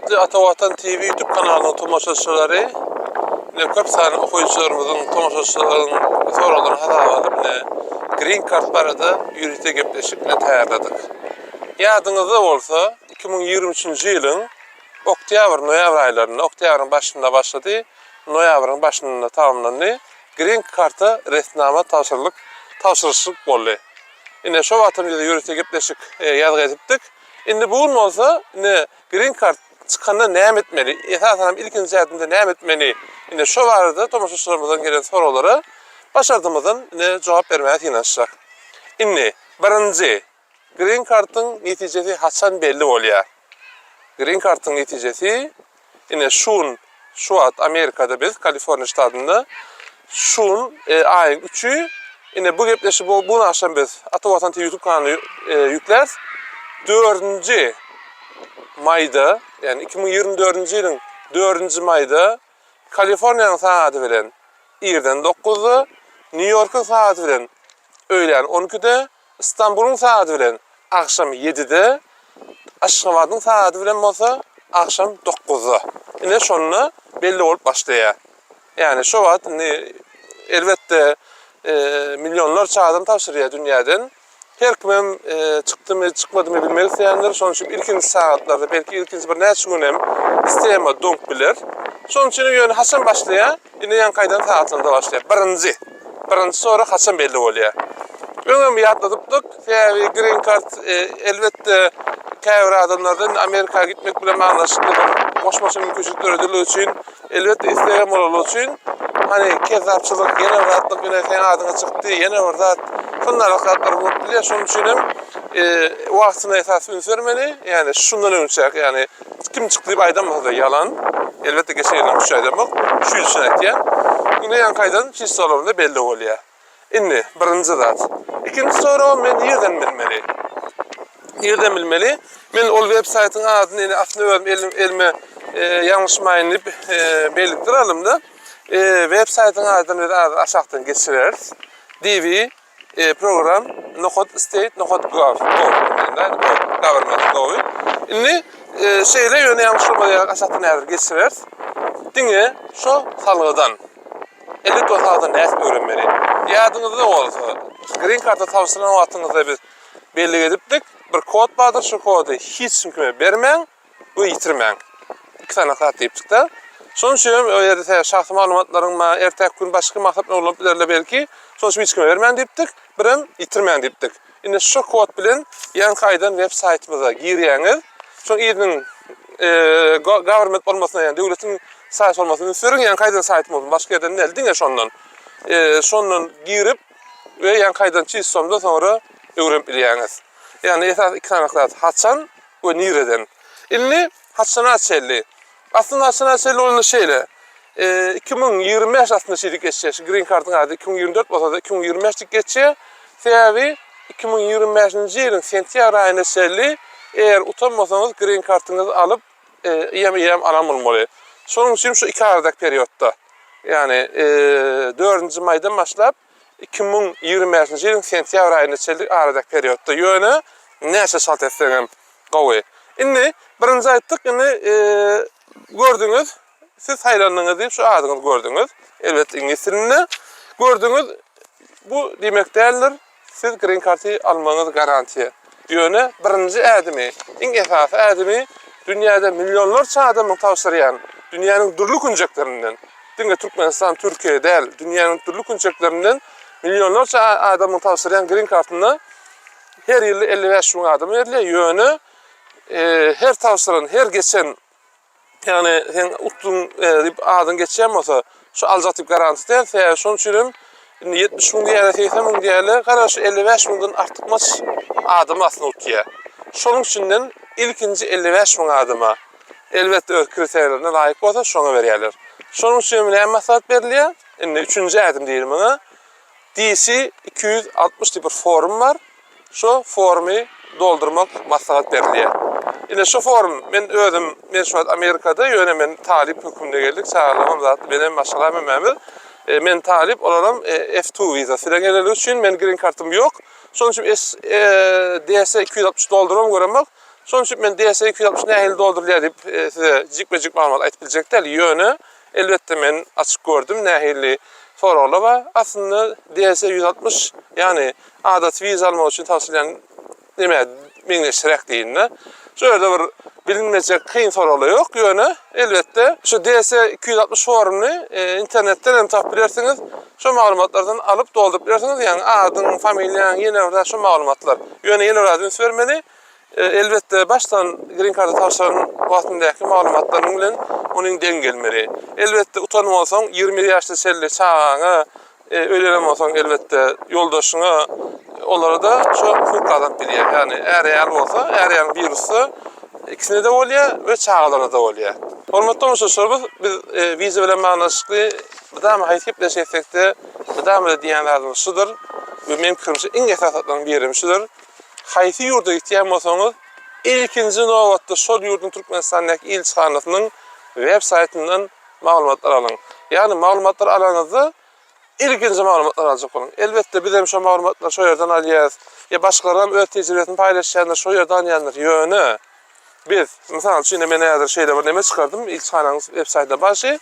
Hürmetli Atavatan TV YouTube kanalının tomoşaçıları, köp sany okuyucularımızın, tomoşaçılarının sorularını hatalarını Green Card barada ýürüte gepleşip täýärladyk. Ýadynızda bolsa 2023-nji ýylyň oktyabr-noýabr aýlaryny, oktyabrın başynda başlady, noýabryň başynda tamamlandy. Green Card'a resnama tawşyryşyk boldy. Ine şo wagtym ýürüte gepleşik ýazgy edipdik. Indi bugün bolsa Green Card çıkanda näme etmeli? Esasen ilkinji adımda näme etmeli? Indi şo barada tomoşaçylarymyzdan gelen sorulara başardymyzdan jogap bermäge ýynaşjak. Indi birinji Green Card'ın netijesi haçan belli bolýar. Green Card'ın netijesi şu wagt Amerikada biz Kaliforniya ştatynda aýyň 3-ü bu gepleşip bunu akşam biz Atavatan TV YouTube kanalyna ýükler. 4. Mayda, yani 2024-nji ýylyň 4. Mayda Kaliforniýanyň saady bilen 1-den 9-da, New Yorkyň saady bilen öýlen 12-de, İstanbulyň saady bilen akşam 7-de, Aşgabatyň saady bilen bolsa akşam 9-da. Ine şonuna belli bolup başlaýar. Yani şo wagt elbetde milyonlarça adam tawşyrýar dünýäden. Her kim çıkdymy, çıkmadymy bilmek isleýänler, şoň üçin ilkinji saatlarda, belki ilkinji bir näçe gün hem isleýäme dönüp biler. Şoň üçin ýöne haçan başlaýar, ine ýan kaýdan saatynda başlaýar. Birinji sonra haçan belli bolýar. Öňem ýatladypdyk, täze Green Card elbetde käbir adamlardan Amerika'ya gitmek bilen maňlaşykly goşmaça mümkinçilikler ödüli üçin, elbetde isleýän bolan üçin, hani kezapçylyk, ýene bir ratlyk ýene sen adyňa çykdy, ýene bir zat şunlar hakatlar bolup bilýär. Şoň üçin hem wagtyna esas üns bermeli, ýani şundan öňçäk, ýani kim çykdy diýip aýdamasa ýalan, elbetde geçýän şu aýdamak, şu üçin aýtýan. Ine ýan kaýdan hiç soramda belli bolýar. Indi birinji zat. İkinji soru men ýerden bilmeli. Ýerden bilmeli. Men ol websaýtyň adyny aslynda özüm elime ýalňyşmaýyn diýip belirtirdim da. Websaýtyň adyny aşagdan geçireriz. DV program nohot.state.gov. Government.gov. Indi şeýle ýöne ýalňyşmaýan aşagdan nädir geçireriz. Diňe şo salgydan elektrosaldan näme öwrenmeli? Ýadyňyzda bolsa, Green Card'a tawşyran wagtyňyzda biz belli edipdik. Bir kod bardyr, şu kodu hiç kimime bermäň, bu ýitirmäň. İki tane kart diýipdik da. Şoň üçin o ýerde şahsy maglumatlaryň ertäk gün başga maksat bolup bilerler belki. Şoň üçin hiç kime bermäň diýipdik, birim ýitirmäň diýipdik. Indi şu kod bilen ýan kaýdan websaýtymyza girýäňiz. Şoň ýerden government bolmasyna, ýani döwletiň saýt bolmasyna sürüň ýan kaýdan saýtym bolsun, başga ýerden neldiňe şondan. Şondan girip we ýan kaýdan çyzsomda sonra öwrenip bilýäňiz. Yani esas iki tane kart haçan ve nireden. İlli haçana açelli. Aslında haçana açelli olan şeyle 2025 aslında şeylik geçecek. Green Card'ın adı 2024 olsa da 2025'lik geçecek. Sebebi 2025. yılın sentyabr ayına açelli. Eğer utanmasanız Green Card'ınızı alıp iyem alamılmalı. Sonun için şu 2 aradaki periyotta. Yani 4. Maydan başlayıp 2025 yılın sentyabr ayına açelli aradaki periyotta. Yöne näçe şart etseňem gowy. Indi birinji aýtdyk, gördüňiz, siz haýranlygyňyz diýip şu adyňyzy gördüňiz. Elbetde ingliz tilinde gördüňiz. Bu demek däldir, siz Green Card'y almaňyz garantiýa. Ýöne birinji ädimi, iň esasy ädimi dünýäde milyonlarça adamyň tawşyrýan, dünýäniň durly künjeklerinden, diňe Türkmenistan, Türkiýe däl, dünýäniň durly künjeklerinden milyonlarça adamyň tawşyrýan Green Card'yny her ýyly 55 bin adam berýär. Ýöne her tawşyran, her geçen, yani sen utdun diýip adyň geçýän bolsa, şu aljak diýip garanti däl. Şoň üçin 70 bin diýär, 80 bin diýär, garaş 55 binden artykmaç adam aslında utýar. Şonuň üçin ilkinji 55 bin adama elbetde öz kriterlerine laýyk bolsa şoňa berýärler. Şonuň üçin näme maksat berilýär? Indi 3-nji adım diýelim ona. DC 260 diýip bir form var. Şu formy doldurmak maslahat berilýär. Ine şu form men şu Amerikada ýöne men talip hökümde geldik. Sağlamam zat benim maşallah mememiz. Men talip olaram F2 vizasy bilen gelýär üçin men Green Card'ym ýok. Şoň üçin DS 260 doldurum göremek Şoň üçin men DS 260 nähili doldurulýar diýip size jikme-jik maglumat aýtyp biljek däl. Ýöne elbetde men açyk gördüm nähili soralar we aslında DS 160 yani adat viza almak üçin tawsiýelen nime meňzeşirek diýinne. Şöyle bir bilinmejek kıyın soralar yok. Ýöne elbetde şu DS 260 forumunu internetten hem tapyp bilersiniz. Şu maglumatlardan alıp doldurup bilersiniz. Yani adyň, familiýaň, ýene şu maglumatlar. Ýöne ýene adres vermeli. Elbette baştan green card'a tawşan wagtyndaky maglumatlaryň bilen onuň deň gelmeli. Elbette utanmasaň 20 ýaşly selle çağaňa öýlenem bolsaň elbette ýoldaşyňa onlara da şu hukuk adam bilýär. Yani äreýär bolsa, äreýän birisi ikisine de bolýar we çağalara da bolýar. Hormatly tamaşaçylarymyz, biz viza bilen magnaşykly budam haýtyp deşeksde budam diýenlerden şudur we meň pikirimçe iň esasatlaryň biri şudur. Haýsy ýurda gitýän bolsaňyz, ilkinji nowatda şol ýurdun Türkmenistanyň elçixanasynyň web saytyndan maglumatlar alyň. Yani maglumatlar alanyňyzda ilkinji maglumatlar aljak bolun. Elbette biz hem şu maglumatlar şu ýerden alýas. Ya başgalarym öz tejribesini paýlaşýanlar şu ýerden alýanlar. Ýöne biz misal üçin men näder şeýle bir neme çykardym elçixanasyň web saytynda başy.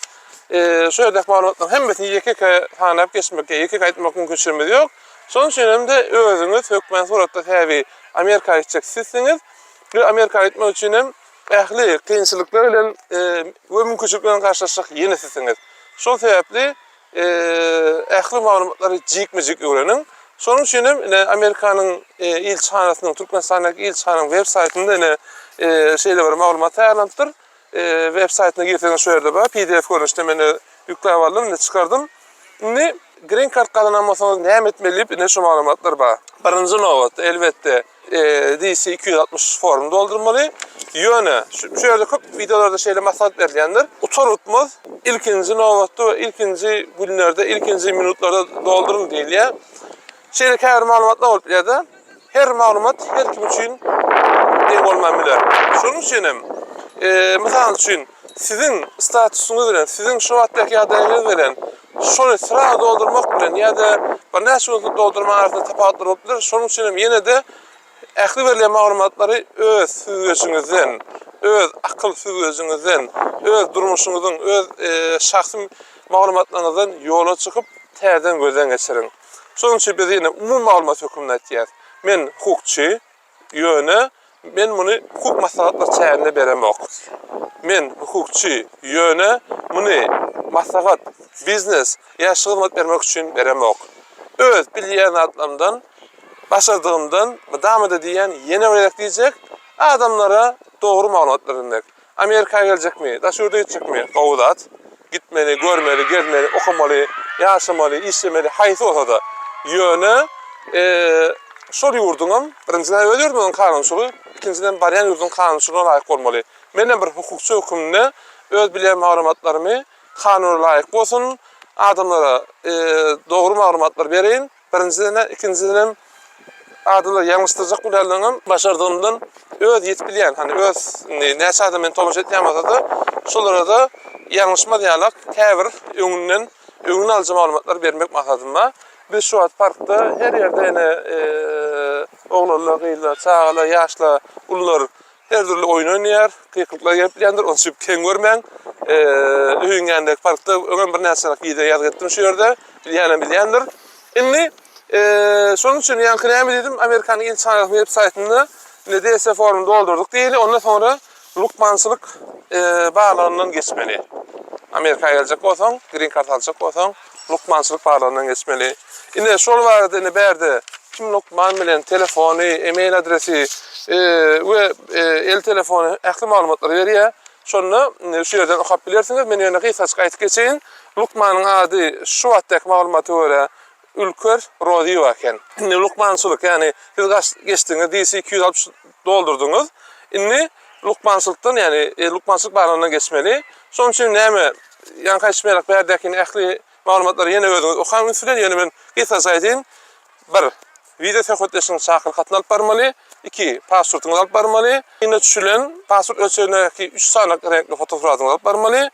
Şu ýerdäki maglumatlar hemmesini ýeke hanap geçmekde, ýeke aýtmak mümkinçiligi ýok. Şoň üçin hem de özüňiz hökmen suratda täbi Amerika gitjeksizsiňiz. Bu Amerika gitmek üçin hem ähli kynçylyklar bilen we mümkinçilikler bilen garşylaşyk ýenesizsiňiz. Şol sebäpli ähli maglumatlary jikme-jik öwreniň. Şonuň üçin hem Amerikanyň elçixanasynyň Türkmenistanyň elçixanasynyň web saytynda şeýle bir maglumat taýýarlandyr. Web saytyna girseňiz şu ýerde bar PDF görnüşde men ýükläp aldym, çykardym. Indi green card kazanamasanız näme etmeli? Ne şu maglumatlar bar. Birinji nowatda elbette DC 260 formu doldurmaly. Ýöne şu ýerde köp videolarda şeýle maslahat berilýändir. Utanutmaz ilkinji nowatda we ilkinji günlerde, ilkinji minutlarda doldurun diýilýär. Şeýle käbir maglumatlar bolup bilýär. Her maglumat her kim üçin deň bolmamaly. Şonuň üçin hem misal üçin sizin statusyňyz bilen, sizin şu wagtdaky adaýyňyz bilen şonu sıra doldurmak bilen ya da bir näçe doldurmak arasında tapawutlar bolupdyr. Şonuň üçin hem ýene de ähli berilen maglumatlary öz süýgeçiňizden, öz akyl süýgeçiňizden, öz durmuşuňyzyň, öz şahsy maglumatlaryňyzdan ýola çykyp täzeden gözden geçiriň. Şonuň üçin biz ýene umum maglumat hökümini aýtýar. Men hukukçy, ýöne men muny hukuk maslahatlar çäğinde beremok. Men hukukçy, ýöne muny maslahat, biznes, ýaşy hyzmat bermek üçin beremok. Öz bilýän atlamdan, başardığımdan, damada diýen ýene bir diýjek, adamlara dogry maglumatlar bermek. Amerika'ya gelecekmi, da şurada gidecekmi? Gowdat, gitmeli, görmeli, gezmeli, okumaly, ýaşamaly, işlemeli, haýsy bolsa da ýöne şol ýurduňam birinciden öz ýurdunyň kanunçylygy, ikinciden barýan ýurdunyň kanunçylygyna laýyk bolmaly. Menden bir hukukçy hökümine öz bilýän maglumatlarymy kanuna laýyk bolsun, adamlara dogry maglumatlar bereýin. Birinciden, ikinciden adalar ýalňyşdyrjak bilenlerden başardığımdan öz ýetbilýän, hani öz näçe adam men tomaşa etýänmasa da şolara da ýalňyşma diýerler, käbir öňünden aljy maglumatlar bermek maksadynda. Biz şu wagt parkda her ýerde ene oglanlar, gyýlar, çağalar, ýaşlar, ullar her türlü oýun oýnaýar, kykyklar gelýändir, onu şüp keň görmäň. Öňündäki parkda öňe bir näçe video ýazgyp etdim şu ýerde, bilýändir. Indi şonuň üçin ýa-ni näme dedim, Amerikanyň elçixanasynyň web saytynda DS formu doldurduk diýeli, ondan sonra lukmançylyk bağlarından geçmeli. Amerika'ya gelecek bolsaň, green card aljak bolsaň, lukmançylyk bağlarından geçmeli. Indi şol wagtda berde kim lukman bilen telefony, e-mail adresi we el telefony ähli maglumatlar berýär. Şonu şu ýerden okap bilersiňiz. Men ýöne gysaçyk aýtyp geçeýin. Lukmanyň ady şu wagtdaky maglumaty görä Ülker Rodio eken. Indi lukmançylyk, yani siz geçdiňiz DC 260 doldurduňuz. Indi lukmançylykdan, yani lukmançylyk bağlarından geçmeli. Şonuň üçin näme ýa-ni kaçmaýarak berdäki ähli maglumatlary ýene özüňiz okan üstüne ýene men gysaçyk aýtyn. 1. Video tähwitleşiň çakyr katyn alyp barmaly. 2. Passportuňyzy alyp barmaly. Ýene düşülen passport ölçeğindäki 3 sanalyk renkli fotografiýaňyzy alyp barmaly.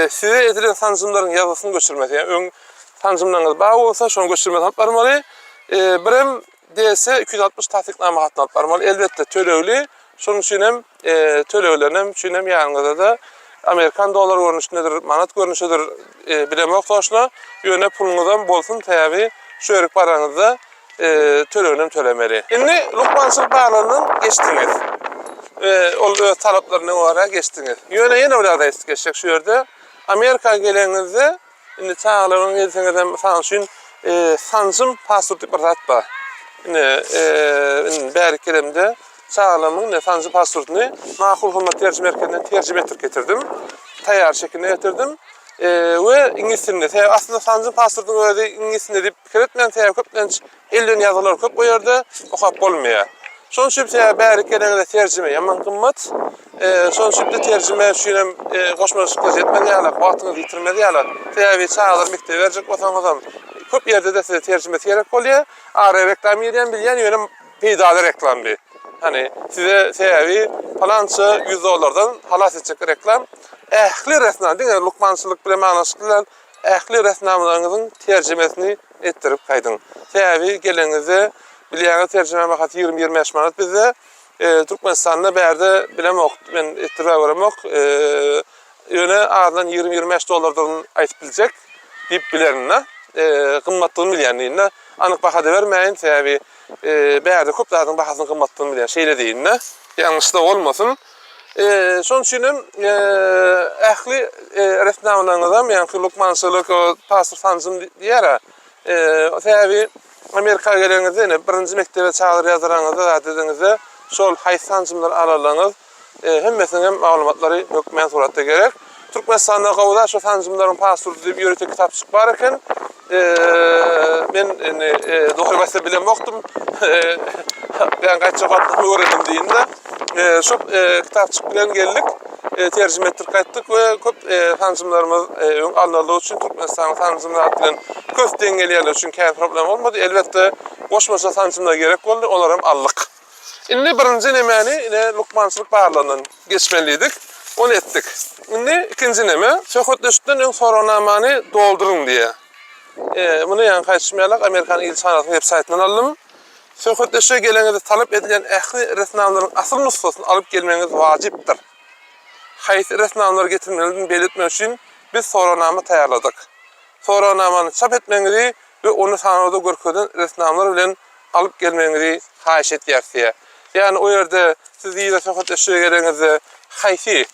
Size edilen tanjymlaryň ýazysyny göçürmeli. Yani öň tanjymlaryňyz bar bolsa, şonu göçürmeli alyp barmaly. Birem DS 260 tasdikname hatyn alyp barmaly. Elbetde tölegli Şonuň üçin hem töleýlenem, üçin hem ýanynda da Amerikan dolar görnüşindedir, manat görnüşindedir bilemek toşla, ýöne puluňyzdan bolsun täbi şöýrek paraňyzda töleýlenem tölemeli. Indi lukmançylyk bağlanynyň geçdiňiz. Ol talaplaryna göre geçdiňiz. Ýöne ýene bir ada geçecek şu ýerde. Amerika gelenizde indi çağlaryň gelseňizden mysal üçin sancym pasport diýip bir zat bar. Bäri kelemde çağlamyň sancym pasportuny makul hymat terjime merkezinden terjime ettirip getirdim. Taýýar şekilde getirdim. We ingilis dilinde. Aslında sancym pasportuny öýde ingilis dilinde diýip pikir etmän köpden elden ýazylar köp goýardy, okap bolmaýar. Şoň üçin bäri kelenizde terjime ýaman kymmat. Şoň üçin terjime şunem goşmaşykla jetmedýärler, wagtyňyzy ýitirmedýärler. Täbi çağlar mektebe berjek bolsaňyzam köp ýerde de size terjime gerek bolýar. Ara reklam ýeren bilýän ýöne peýdali reklam bir. Hani size täbi falança $100 halas etjek reklam. Ähli resnam diňe lukmançylyk bilen manaşyklar ähli resnamlaryňyzyň terjimesini etdirip gaýdyň. Täbi gelenize bilýän terjime mahat 20-25 manat bize Türkmenistan'da berde bilemek, ben ettirip göremek, ýöne aradan $20-25 aýtyp biljek diýip bilerini, kymmatlygyny bilýänliğine anyk baha bermeýin, täbi berde köp zatyň bahasyny kymmatlygyny bilýän şeýle diýinne, ýalňyşlyk bolmasyn. Şoň üçin ähli resnamlaryňyzam, ýani lukmançylyk, pasport sancym diýär. Täbi Amerika gelenizde birinji mektebe çağır ýazyraňyzda da dediňizde şol haýsy sancymlar alalaňyz hemmesine maglumatlary hökmen suratda gerek. Türkmenistanda gowda şu sancymlaryň pasportu diýip ýöretek kitapçyk bar eken. Men dohry başda bilen bokdum. Ben gaýtjak wagtda öwrendim diýinde. Şu kitapçyk bilen geldik. Terjime ettirip gaýtdyk we köp sancymlarymyz alnalyk üçin Türkmenistan sancymlar bilen köpden gelýärler üçin käy problem bolmady. Elbetde goşmaşa sancymlar gerek boldy, olar hem allyk. Indi birinji nemeni lukmançylyk bağlanynyň geçmelidik. Onu etdik. Indi ikinji neme söhbetleşikden öň soranamany dolduruň diýe. Bunu ýani gaýtmaýarlar Amerikan elçihanasynyn web saytynyň aldym. Söhbetleşe gelenizde talep edilen ähli resnamlaryň asyl nusxasyny alyp gelmeňiz wajypdyr. Haýsy resnamlary getirmeliligini belirtmek üçin biz soranama taýýarladyk. Soranamany çap etmeňizi we onu sanawda görkezden resnamlar bilen alyp gelmeňizi haýyş etýärsiň. Yani o yerde siz ýyla söhbetleşe gelenizde haýsy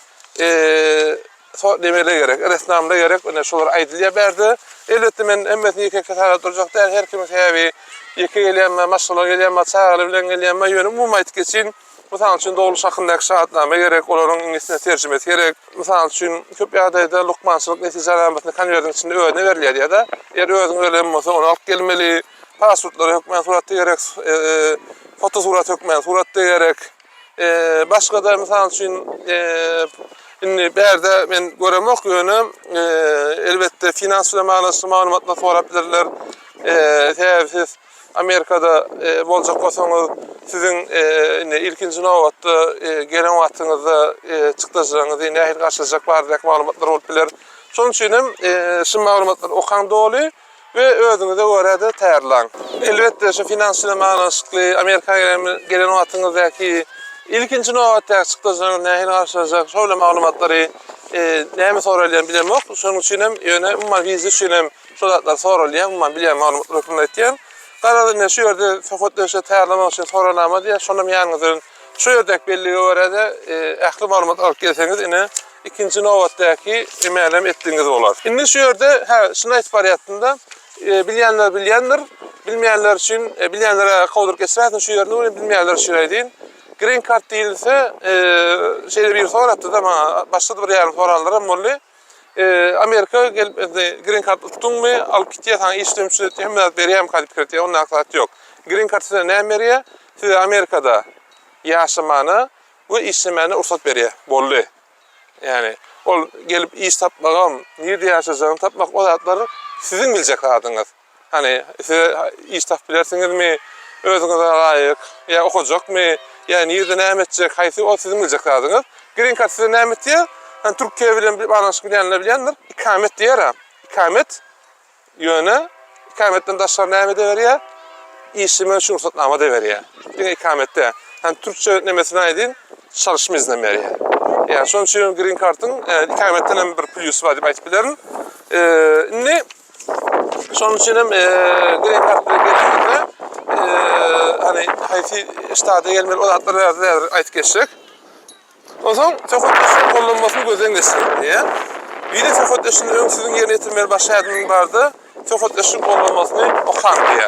demele gerek, resnamda gerek, öne şolar aýdylýar berdi. Elbetde men hemmesini ýeke tarap durjak da her kim täbi ýeke gelýänme, maşgala gelýänme, çağrı bilen gelýänme ýöne umum aýtyp geçin. Mysal üçin dogruş hakyndaky şahatname gerek, olaryň ingilisçe terjime gerek. Mysal üçin köp ýagdaýda lukmançylyk netijelerini konwertiň içinde öňe berilýär ýa-da eger özüň ölen bolsa onu alyp gelmeli. Pasportlary hökmen suratda gerek, foto surat hökmen suratda gerek. Başga da mysal üçin indi berde men göremek ýöne elbetde finansiýa manaşy maglumatlar sorap bilirler. Siz Amerikada boljak bolsaňyz siziň ilkinji nowatda gelen wagtyňyzda çykdyjyňyzy nähir garşyjak bardak maglumatlar bolup biler. Şoň üçin hem şu maglumatlar okan doly we özüňize görä de taýýarlaň. Elbetde şu finansiýa manaşykly Amerika gelen wagtyňyzdaki ilkinji nowatda çykdyjyňyzy nähir garşyjak şol maglumatlary näme soralýan bilemek. Şoň üçin hem ýöne umman vize üçin hem şolatlar soralýan, umman bilýän maglumatlar etýän. Qarada şu ýerde söhbetleşe taýýarlamak üçin soranama diýär. Şonda ýanyňyzdan şu ýerdeki bellige görä de ähli maglumat alyp gelseňiz ine ikinji nowatdaky emelem etdiňiz bolar. Indi şu ýerde şunu aýtyp barýatdymda bilýänler bilýändir, bilmeýänler üçin bilýänlere gowdurup geçirätin şu ýerde bilmeýänler üçin aýdyn. Green card diýilse şeýle bir soratdy da başga bir ýaly soranlaram boldy. Amerika green card tutduğumu alıp gitýär, işlemçi hem berýär kalıp kirýär, onun aksat yok. Green card size näme berýär? Size Amerikada ýaşamany we işlemeni ruhsat berýär, boldy. Yani ol gelip iş tapmagam, nerede ýaşajagyny tapmak o zatlary siziň biljek zadyňyz. Hani size iş tap bilersiňizmi, özüňize laýyk, ýa okujakmy, ýa nerede näme etjek, haýsy o siziň biljek zadyňyz. Green card size näme etýär? Yani Türkiye bilen bir banaşık bilenler ikamet diýer. İkamet ýöne ikametten daşlar näme de berýär? İşime şu ruhsatnama da berýär. Diňe ikamette. Yani Türkçe nemesini aýdyn, çalışma izni veriyor. Yani şonun için green card'ın ikametten bir plus var diye aytıp bilerim. Ne? Şonun için green card'lara gelenlikle hani hayfi iştahda gelmeli odatları aytıp geçecek. O zaman tökötleşin kullanmasını gözden geçirelim diye. Bir de tökötleşin sizin yerine getirmeli başlayanın vardı. Tökötleşin kullanmasını okan diye.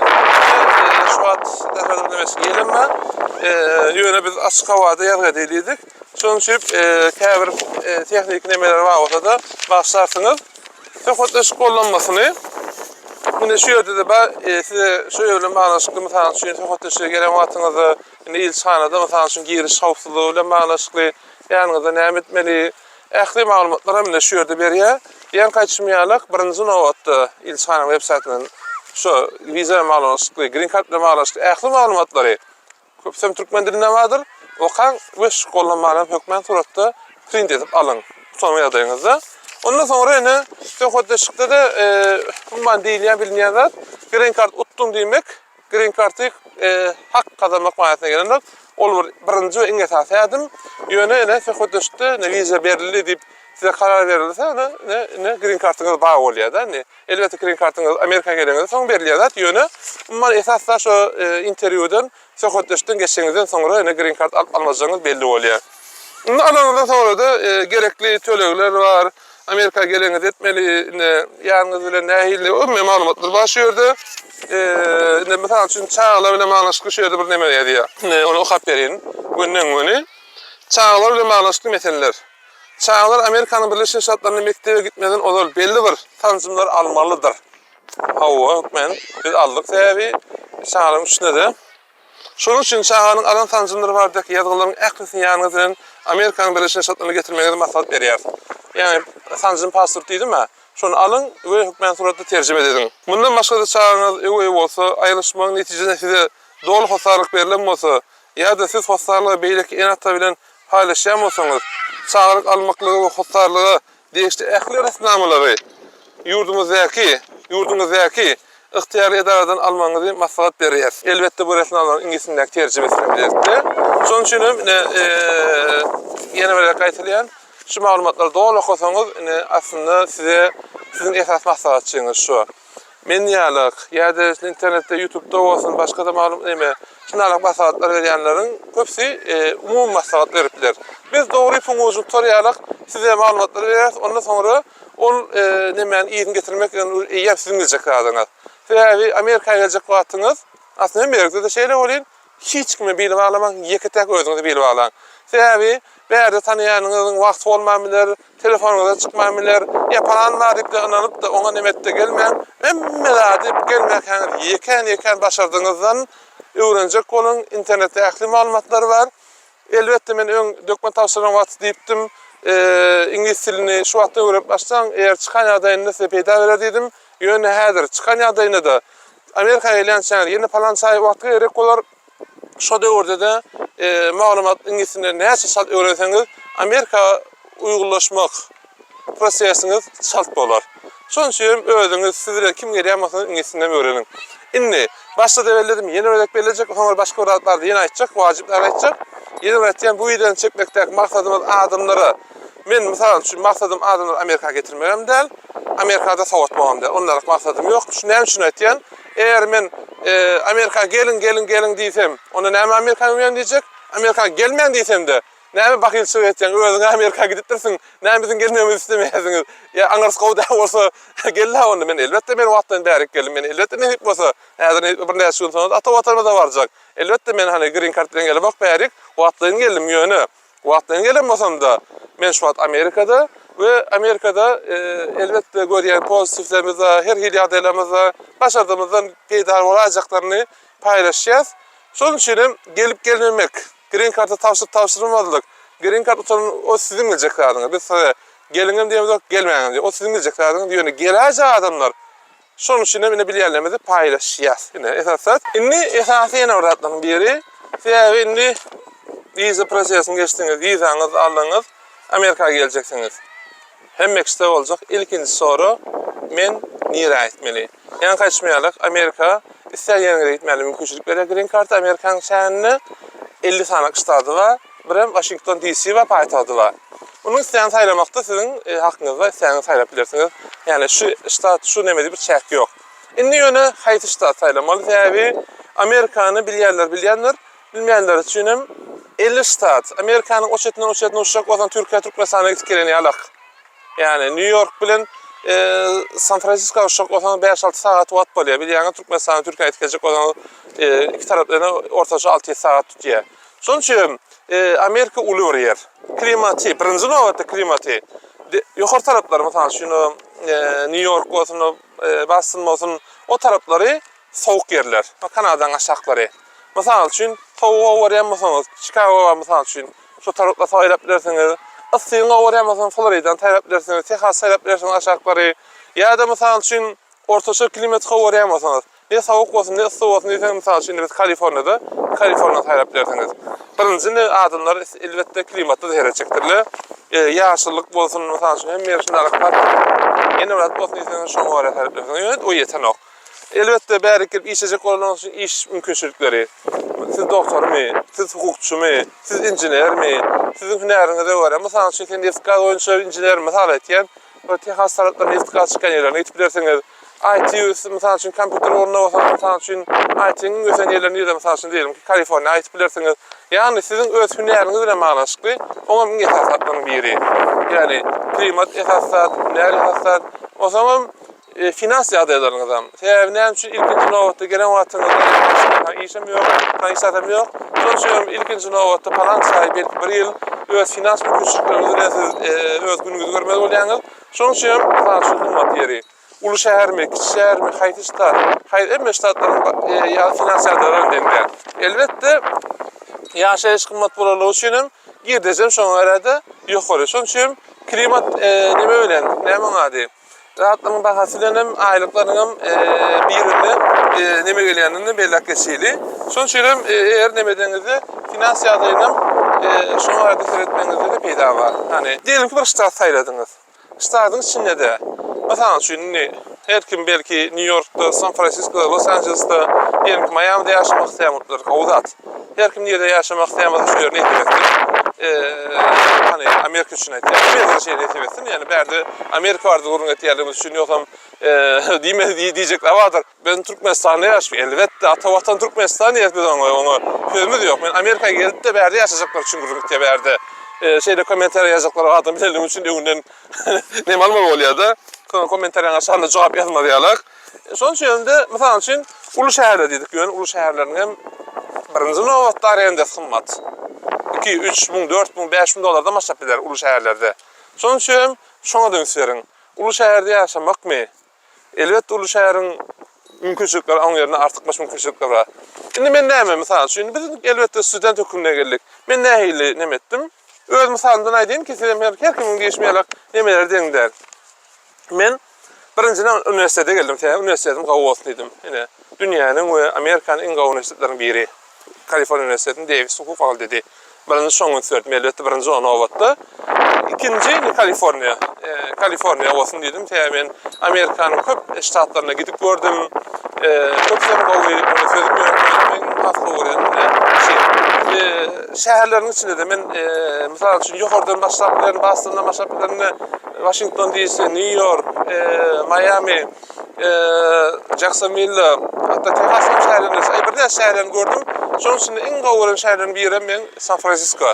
Şu an tekrar demesi gelinme. Yöne biz açık havada yargı deliydik. Şunun için kâbir teknik nemeler var ortada başlarsınız. Tökötleşin kullanmasını Yine şu yerde de ben size şöyle manaşıklı mesela şu tökötleşe gelen vaktınızda ilçhanada mesela şu giriş havsızlığı manaşıklı yanınızda ne etmeli ähli maglumatlara mine şu yerde beriye yan kaçmayalık birinci novatda ilçhanın web saytının şu viza manaşıklı green card manaşıklı ähli maglumatları köpsem Türkmen dilinde vardır. Okan ve kullanmalarını hükmen suratda print edip alın. Sonra yadayınızda. Ondan sonra yine tökötleşikte de bundan deyilyen bilinyenler green card uttum demek. Green card'ı hak kazanmak manasına gelenler. Olur birinci ve en esası adım. Yine tökötleşikte ne vize berildi deyip size karar verilirse ne green card'ınız bağ oluyor da. Elbette green card'ınız Amerika gelenizde son beriliyor da. Yine bundan esasla şu interview'dan tökötleşikten geçtiğinizden sonra yine green card almayacağınız belli oluyor. Alanından sonra da gerekli töleğler var. Amerika geleniz etmeli, yalnız bile nehirli, o malumatlar başlıyordu. Mesela için çağlar bile manaşıklı şöyle bir nemeye diye. Onu okuyup vereyim, günden günü. Çağlar bile manaşıklı meseleler. Çağlar Amerika'nın Birleşik Şartları'na mektebe gitmeden olur, belli bir tanzimler almalıdır. Hava, hükmen, biz aldık sebebi çağların üstüne de. Şunun için çağının alan tanzimleri vardı ki yazgıların eklisini yanınızın Amerika'nın Birleşik Şartları'na getirmeye de maslahat veriyor. Yani tanzim pasport değil mi? Şunu alın ve hükmen suratda tercüme edin. Bundan başka da çağınız ev olsa, ayrışmanın neticesinde size dolu hosarlık verilen olsa ya da siz hosarlığı beylik en atabilen paylaşan olsanız, çağırık almaklığı ve hosarlığı değişti ehli resnamaları yurdunuzdaki ihtiyari edaradan almanızı maslahat veriyor. Elbette bu resnamaların İngilizcindeki tercümesini belirtti. Şunun için yeni böyle kayıtlayan şu malumatları doğru okusanız aslında sizin esas maslahatçınız şu. Menyalık, ya da internette, YouTube'da olsun, başka da malum değil mi? Şunlarla maslahatlar verenlerin hepsi umum maslahat veripler. Biz doğru ipini tutaryalık size malumatları veririz. Ondan sonra onu iyini getirmek iyi sizin gelecek adına. Ve Amerika'ya gelecek vaktiniz aslında Amerika'da da şeyler olayın. Hiç kimi bilip ağlamak, yeketek özünüzü bilip ağlamak. Sebebi, berde tanıyanınızın vakti olmamalar, telefonunuzda çıkmamalar, yapanlar deyip de inanıp da ona nimette gelmeyen, emmeler deyip gelmeyen yeken başardığınızdan öğrenecek olun. İnternette ehli malumatlar var. Elbette ben doküman tavsiyelerine vakti deyiptim. İngiliz dilini şu vakti öğrenip başlayın. Eğer çıkan adayını size peyda verir dedim. Yönü hedir. Çıkan adayını da Amerika'ya gelen yeni falan sahibi vakti gerek olur. Şu dövrde de malumat İngilizcinde neyse şart öğrenseniz Amerika uygulaşmak prosesiniz şart bolar. Şunun için öğreniniz sizlere kim geliyor ama İngilizcinden öğrenin. İnni başta da belirledim yeni öğretmek belirleyecek sonra başka öğretmenler yeni açacak, vacipler açacak. Yeni öğretmen bu videonu çekmekteki maksadımız adımları. Ben mesela şu maksadım adımları Amerika'ya getirmem değil. Amerika'da savutmam değil. Onlarlık maksadım yok. Şunu şunu etken. Eğer ben Amerika gelin diysem, ona ne Amerika'ya uyuyan diyecek, Amerika gelmeyen diysem de, ne bakil söyleyeceksin, özüne Amerika'ya gidittirsin, ne bizim gelmemizi istemeyesiniz. Ya anarız kovda olsa, gel la onu, ben elbette ben vaattan bärik geldim, ben elbette ne hip olsa, bir ne yaşıyorsun sonra, ata vatanıma da varacak. Elbette ben hani green card'den gelip bak bärik, vaattan geldim yönü. Vaattan geldim olsam da, ben şu an Amerika'da, ve Amerika'da elbette görüyen pozitiflerimize, her hili adaylarımıza, başardığımızdan peydar olacaklarını paylaşacağız. Son için gelip gelmemek, green card'ı tavsırmadık. Green card o sizin gelecekleriniz. Biz size gelinim diyemiz, gelmeyelim diye. O sizin gelecekleriniz diyor. Gelecek adamlar. Son için yine bilgilerimizi paylaşacağız. Yine esasat. Şimdi esası yine öğretmenin biri. Size şimdi vize prosesini geçtiniz, vizanızı aldınız, Amerika'ya geleceksiniz. Hem Meksika olacak. İlkinci soru, men nire etmeli? Yani kaçmayalık Amerika ister yerine gitmeli mümkünçülük verir. Green Card Amerikan şehrine 50 tane ştatı var. birem Washington DC we paýtagdy bar. Bunu isteyen saylamakda sizin hakkınızda isteyeniz saylabilirsiniz. Yani şu ştat, şu nemedi bir çek yok. Inni yöne hayti ştat saylamalı. Tabi Amerikanı bilyenler, bilmeyenler içinim 50 ştat. Amerikanın o çetinden uçacak olan Türkiye Türkmenistan'a gitkeleni alak. Yani New York bilen San Francisco uçacak olan 5-6 saat watt bolýar. Bilýäňiz Türkmenistan'a Türkiye gitkelecek olan iki taraplarına ortaça 6 saat tutýar. Şoň üçin Amerika uly bir yer. Klimati, birinji nowatda klimati. Ýokary taraplar, mesela şunu New York bolsun, Boston bolsun, o taraplary sowuk yerler. Kanadadan aşaklary. Mesela üçin soğuğa uğrayamazsanız, Chicago'ya mesela üçin şu tarafla saylap bilersiniz. Issyňa uğrayamazsanız Florida'dan saylap bilersiniz, Texas saylap bilersiniz aşaklary. Ya da mesela üçin ortaça klimatka uğrayamazsanız, ne soğuk bolsun, ne ıssy bolsun, diýseniz mesela üçin biz Kaliforniyada saylap bilersiniz. Birinci adamlar elbette klimatda da herecektirler. Yaşlılık bolsun, mesela üçin hem ýerşindalyk var. Ene bilet bolsun diýseniz şoňa göre saylap bilersiniz. O ýetenok. Elbette bäri kirip işecek olan için iş mümkünçilikleri. Siz doktor mu? Siz hukukçu mu? Siz injiner mi? Sizin hünerinize var. Mesela için sen eski oyuncu injiner mesela etken, o Texas taraflarına eski çıkan yerlerine gidip bilirsiniz. IT mesela için kompüter oyununa mesela için IT'nin özen yerlerine gidelim mesela için diyelim ki Kaliforniya IT bilirsiniz. Yani sizin öz hüneriniz ile manaşıklı, onun esaslarının biri. Yani klimat esaslar, hüner esaslar. O zaman finans ýagdaýlaryňyzam. Sebäbi üçin ilkinji nowatda gelen wagtynızda işim ýok, işim ýok. Şoň ilkinji nowatda palan saýy bir ýyl öz finans mümkinçiliklerinizi siz öz günüňizde görmeli bolýaňyz. Şoň üçin şu kymmat ýeri. Ulu şäher mi, kiçik şäher mi, haýty ştat, haýty ştatlaryň finans ýagdaýlaryny deňler. Elbetde ýaşaýyş kymmat bolary üçin girdejem şoň arada ýokary. Şoň üçin klimat nime bilen, näme ady? Rahatlamın bahasıyla aylıklarının birini neme gelýänini bellak geçýeli. Şoň üçin eğer nemedenizi finans ýagdaýyna şoňa arada seretmeňizde de peýda bar. Hani diyelim ki bir ştat saýladyňyz. Ştatyň içinde de mesela üçin her kim belki New York'ta, San Francisco'da, Los Angeles'ta, diyelim ki Miami'de ýaşamak isteýänler gowzat. Her kim ýerde ýaşamak isteýänler şu ýerde hani Amerika üçün etdi. Bir şey etmesin. Yani berde Amerika vardı urun etýärligimiz üçün ýoksam diýjekler bardyr. Ben Türkmenistan'da ýaşaýar. Elbetde ata watan Türkmenistan ýetmez oňa. Sözümüz ýok. Men Amerika'ya gelip de berde ýaşajaklar üçün urun etýär berde. Şeyde komentar ýazaklar adam bilelim üçün öňünden ne malum bolýar da. Komentarlaryň aşağına jogap ýazmadyýarlar. Şoň üçin de mesela üçün ulu şäherler diýdik. Ýöne ulu şäherleriň hem birinji nowatda arenda kymmat. 2-3 bin, 4 bin, 5 bin dolardan maşrap eder ulu şäherlerde. Şoň üçin şoňa döňseriň. Ulu şäherde ýaşamakmy? Elbetde ulu şäheriň mümkinçilikleri oň ýerine artykmaş mümkinçilikler bar. Indi men näme mesela şunu biz elbetde student hökümine geldik. Men nähili neme etdim? Öz misalymdan aýdym ki sizem her kimin geçmeýärlik nemeler deňler. Men birinji üniversitede geldim. Üniversitetim gowasyn dedim. Ine dünýäniň we Amerikanyň iň gowy üniversitetleriň biri. Kaliforniya Üniversitesi'nin Davis Hukuk Fakültesi. Birinci şoňun söýdüm, elbetde birinci onu awatda. İkinci Kaliforniya. Kaliforniya olsun dedim. Men Amerikanyň köp ştatlaryna gidip gördüm. Köp sene gowy sözüm ýok. Men hafta şäherleriň içinde de men misal üçin ýokardan başlap bilen Boston'dan başlap bilen Washington DC, New York, Miami, Jacksonville, hatta Texas şäherlerinde birde şäherlerini gördüm. Şoň üçin iň gowy şäherleriň biri men San Francisco.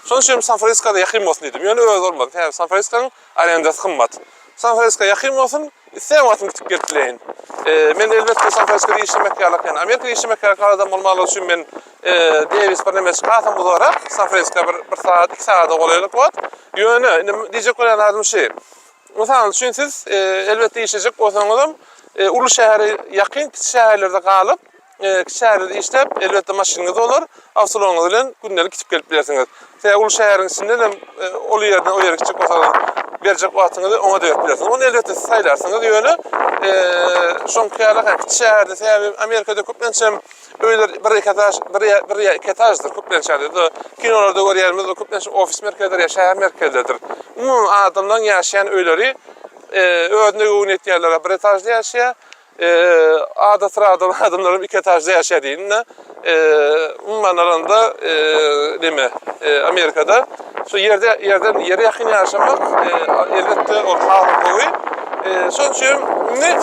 Şoň üçin San Francisco'da ýakyn bolsun dedim. Ýöne öz bolmady. San Francisco'nun arendasy kymmat. San Francisco ýakyn bolsun, isem wagtyny gidip gelipleýin. Men elbetde San Francisco'da işlemek ýaly, yani Amerika'da işlemek ýaly adam bolmaly üçin men Davis barnemes gatam bolarak San Francisco'da bir saat, 2 saat goýalyk wagt. Ýöne diýjek bolan adam şey. Mesela üçin siz elbetde işlejek bolsaňyz ulu şäheri ýakyn kiçik şäherlerde galyp şäherde işlep elbetde maşynyňyz bolar, awtologyňyz bilen gündelik gidip gelip bilersiňiz. Ulu şäheriň içinde de ol ýerden o ýere gidip bolsaňyz berjek wagtyňyzy oňa da bilersiňiz. Onu elbetde saýlarsyňyz ýöne şoň kýarlyk kiçik şäherde sebäbi Amerika'da köplençem öýler bir etajdyr köplençerde. Kinolarda görýärmiz köplençem ofis merkezleri ýa şäher merkezleridir. Adamdan ýaşaýan öýleri özüne göwün etýärler, bir etajda ýaşaýar. ada sıradan adamlarım 2 etajda yaşadığında umman aranda Amerika'da şu yerden yere yakın yaşamak elbette o pahalı. Sonuçta ne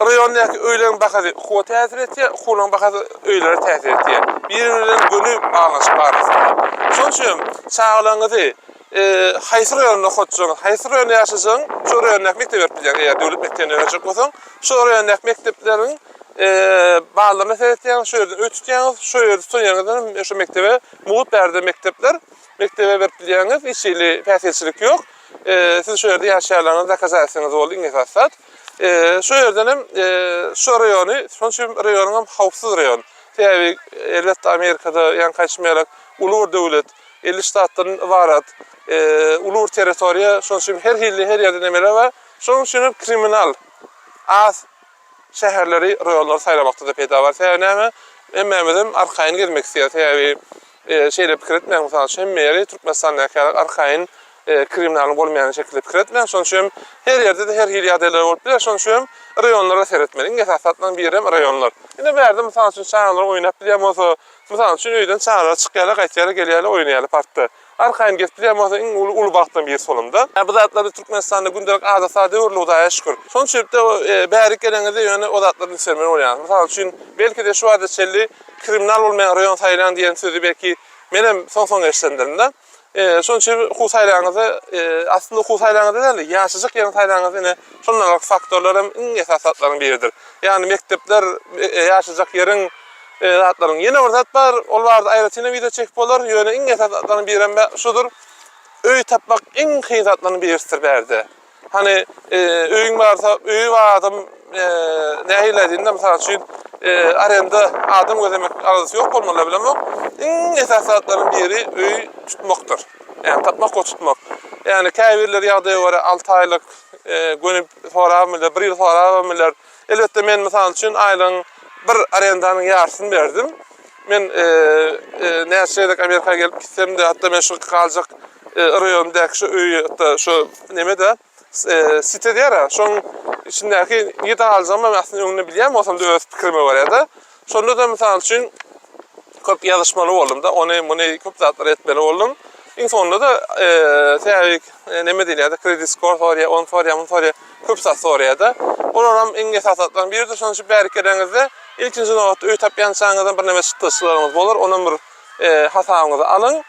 rayondaki öýlerin bakazy howa täsir etýär, howaň bakazy öýlere täsir etýär. Bir-birinden gönül bağlanşyp barasynda. Şoň üçin çağlaňyzy haýsy raýonda hoçsaň, haýsy raýonda ýaşasaň, şo raýondaki mektep beripdir. Eger döwlet mekdebine ýaşap bolsaň, şo raýondaki mekteplerin bağlaryna täsir şo ýerden ötüýäňiz, şo ýerde soňýaňyzdan şo mektebe mugut berdi mektepler, mektebe beripdirýäňiz, hiç ýyly päsirçilik ýok. Siz şo ýerde ýaşaýarlaryňyzy dakazaýasyňyz boldy iňesat. Şu yerdenim, şu rayonu, sonuçta rayonum hawpsyz rayon. Täbi elbette Amerikada ýan kaçmaýarak ulur döwlet, 50 ştatdan ibarat, ulur territoriýa, sonuçta her ýerde nemeler we şoň üçin kriminal az şäherleri, rayonlary saýlamakda da peýda bar. Täbi näme? Emmemizim arkaýyn gelmek istýär. Täbi şeýle pikir etmäň bolsaň, hemmeýeri Türkmenistandaky arkaýyn kriminalın bolmayan şekilde pikir etmän. Şoň üçin her ýerde de her hili ýagdaýlar bolup biler. Şoň üçin rayonlara seretmeli. Esasatlan birem rayonlar. Indi bärde mysal üçin çağlar oýnap bilýär bolsa, mysal üçin öýden çağlara çykýarlar, gaýtýarlar, gelýärler, oýnaýarlar parkda. Arkaýyn gelip bilýär bolsa, iň uly bagtdan bir solunda. Bu zatlar Türkmenistanda gündelik ada-sady urlugda şükür. Şoň üçin bäri gelende ýöne o zatlaryň sermen bolýar. Mysal üçin belki de şu adaçelli kriminal bolmayan rayon saýlan diýen sözi belki menem soň eşlendirimde. Şoň üçin hu saýlaňyzy aslında hu saýlaňyzy däl, ýaşaýak ýerin saýlaňyzy ine şonlar faktorlaryň iň esasatlaryň biridir. Ýani mektepler ýaşaýak ýerin zatlaryň ýene bir zat bar, ol bardy aýratyna video çekip bolar, ýöne iň esasatlaryň biriň şudur. Öý tapmak iň kyn zatlaryň birisidir bärde. Hani öýüň barsa, öýü bar adam nähilediğinde mesela şu arenda adam gözemek arası yok olmalı bilemem. En esasatların biri öy tutmaktır. Yani tapmak o tutmak. Yani kayvirler yağdığı var 6 aylık gönüp soramılar, 1 yıl soramılar. Elbette men mesela için aylığın bir arendanın yarısını verdim. Men näçelik Amerika'ya gelip gitsem de hatta men şu kalacak rayondaki şu öy hatta şu nemede site diýär, şoň içindäki ýete alsam men aslında öňüne bilýär, bolsam da öz pikirime bar ýa-da. Şonda da mysal üçin köp ýazyşmaly boldum da, ony köp zatlar etmeli boldum. Iň sonunda da täbik neme diýilýär, credit score soraýar, on soraýar, köp zat soraýar-da. Olaram iň esasatlaryň biridir. Şoň üçin bäri kelenizde ilkinji nowatda öý tapýançaňyzdan bir neme çykdyşlaryňyz bolar, onuň bir hasabyňyzy alyň.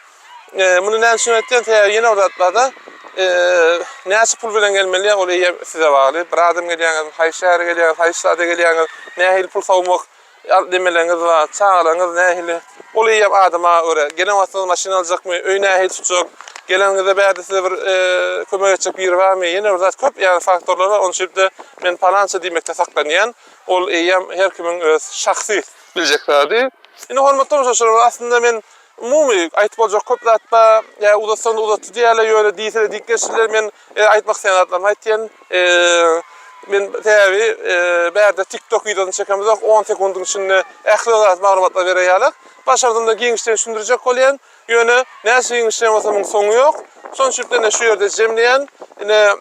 Muny näme üçin etdim? Täbi ýene zatlarda näçe pul bilen gelmeli, ol size bagly. Bir adam gelýär, haýşary gelýär, haýşady gelýär, nähil pul sawmak demeleňiz bar, çağlaňyz nähili. Ol ýa adama öre, gelen wagtda maşina aljakmy, öý nähil tutjak, gelenizde bäde size bir kömek etjek biri barmy? Ýene bir zat köp ýa faktorlar bar. Onu şeýle men palança diýmekde saklanýan. Ol her kimiň öz şahsy biljek zady. Indi hormatly dostlar, aslında men umumy aýtyp boljak köp zat bar. Ýa uzatsan uzatdy diýerler, ýöne diýseler dikleşirler. Men aýtmak isleýän zatlarymy aýtýan. Men täbi bärde TikTok videosyny çekemizok 10 sekundyň içinde ähli zat maglumatlar berýärler. Başardymda giňişden düşündirjek bolýan. Ýöne näçe giňişden bolsa muň soňu ýok. Şoň üçin şu ýerde jemleýän. Ine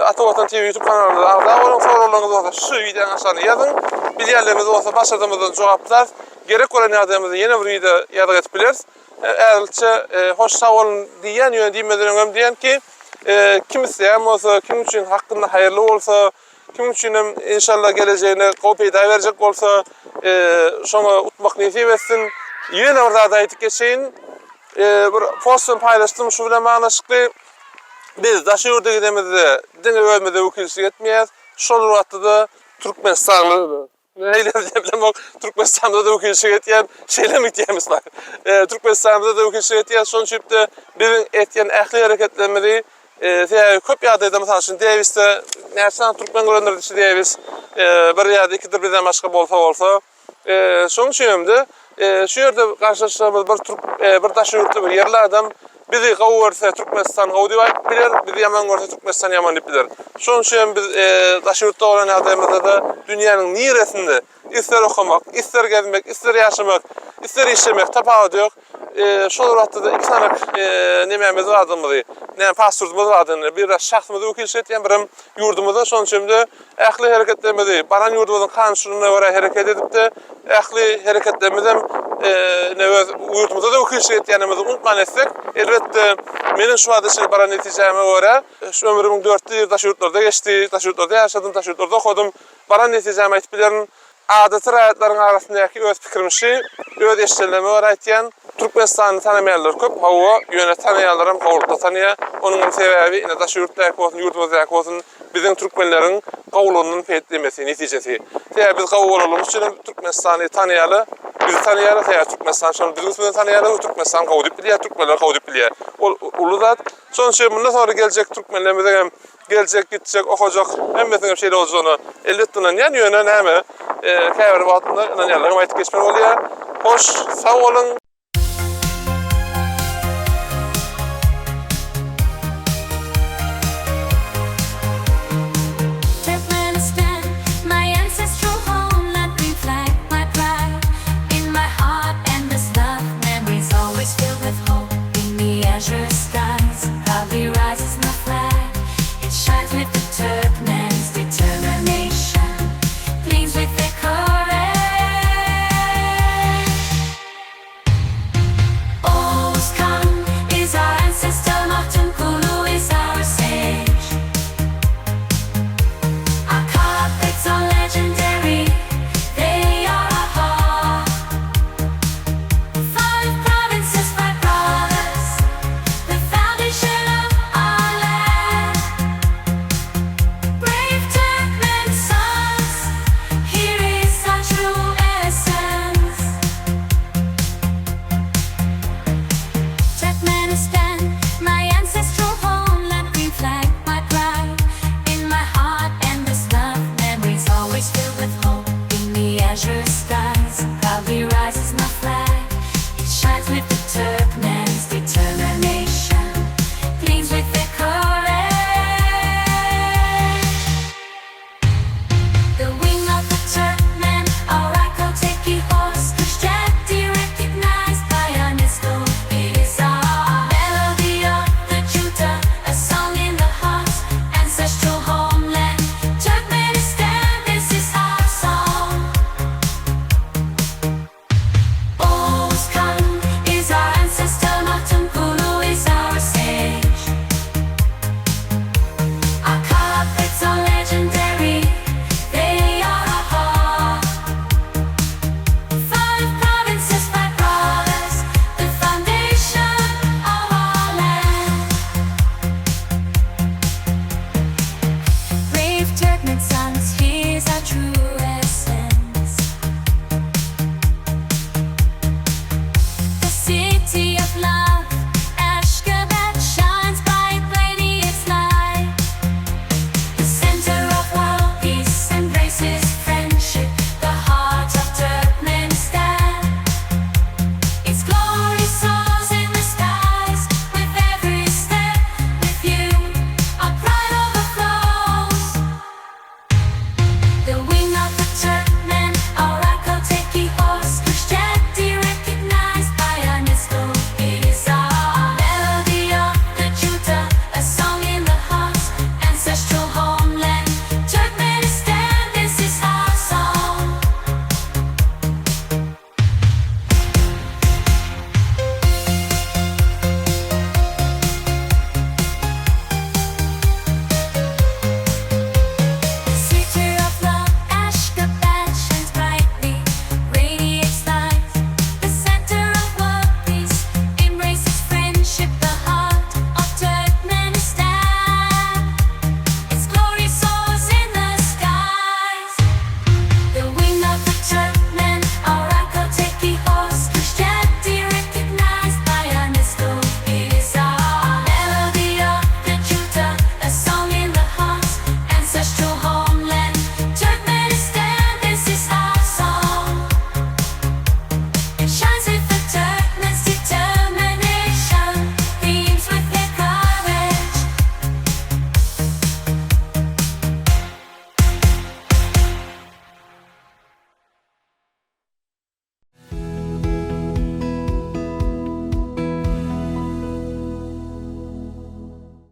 Atawatan TV YouTube kanalynda agda bolan soralarňyz bolsa şu videoň aşagyna ýazyň. Bilýärleriniz bolsa başardymyzdan jogaplar gerek bolan ýardamymyzy ýene bir video ýadyk etip bileriz. Elçe hoş sağ olun diýen ýöne diýmeden öňem diýen ki kim isleýän bolsa, kim üçin hakkynda haýyrly bolsa, kim üçin inşallah geleceğine goýpyda berjek bolsa, şoňa utmak nasip etsin. Ýene bir zat aýtyp geçeýin. Bir postun paýlaşdym, şu bilen magnaşykly. Biz daşy ýurda gidemizde, diňe ölmede wekilçilik etmeýäs. Şol wagtda Türkmenistanly Neyle Türkmenistan'da da wekilçilik etýän şeýle mi diýemiz bar. Türkmenistan'da da wekilçilik etýän şoň üçin biziň etýän ähli hereketlerimizi köp ýagdaýda mysal üçin diýibizde näçe türkmen görenler diýibiz. Bir ýa-da ikidir bizden başga bolsa şoň üçin şu ýerde garşylaşmamyz bir daşy ýurtda bir ýerli adam bizi gowursa Türkmenistan gowy diýip biler, bizi ýaman görse Türkmenistan ýaman diýip biler. Şoň üçin biz daşy ýurtda bolan adamymyzda da dünýäniň niresinde ister okumak, ister gezmek, ister ýaşamak, ister işlemek tapagy ýok. şol wagtda 2 sanak nememiz wardymyzy, näme pasportumuz wardymyzy, bir şahsymyzy ökülşe etýän birim ýurdumyzda şonçymda ähli hereketlerimizi, baran ýurdumyzyň kanşylygyna görä hereket edipdi. Ähli hereketlerimiz hem näme ýurdumyzda da ökülşe etýänimizi unutman etsek, elbetde meniň şu wagtda baran netijeme görä, şu ömrümiň 4 ýyl daş ýurtlarda geçdi, daş ýurtlarda ýaşadym, daş ýurtlarda okudum. Baran netijeme aýtyp bilerim. Adaty raýatlaryň arasyndaky öz pikirimi, öz eşdeleme bar aýtýan Türkmenistany tanımayanlar köp, hawa ýöne tanıyanlarym gowrukda tanıya. Onuň sebäbi ine daş ýurtdaky bolsun, ýurtymyzdaky bolsun, biziň türkmenleriň gowlunyň peýtlemesi, netijesi. Sebäbi biz gowy bolalymyş üçin Türkmenistany tanıyaly, bizi tanıyaly, Türkmenistan şonu bizi tanıyaly, Türkmenistan gowy diýip bilýär, türkmenler gowy diýip bilýär. Ol uly zat. Şonçe bundan sonra geljek türkmenlerimize hem geljek, gitjek, okajak, hemmesine bir şey boljagyny elbetde ýöne näme käbir wagtynda ýalyny aýtyp geçmek bolýar. Hoş, sag bolun.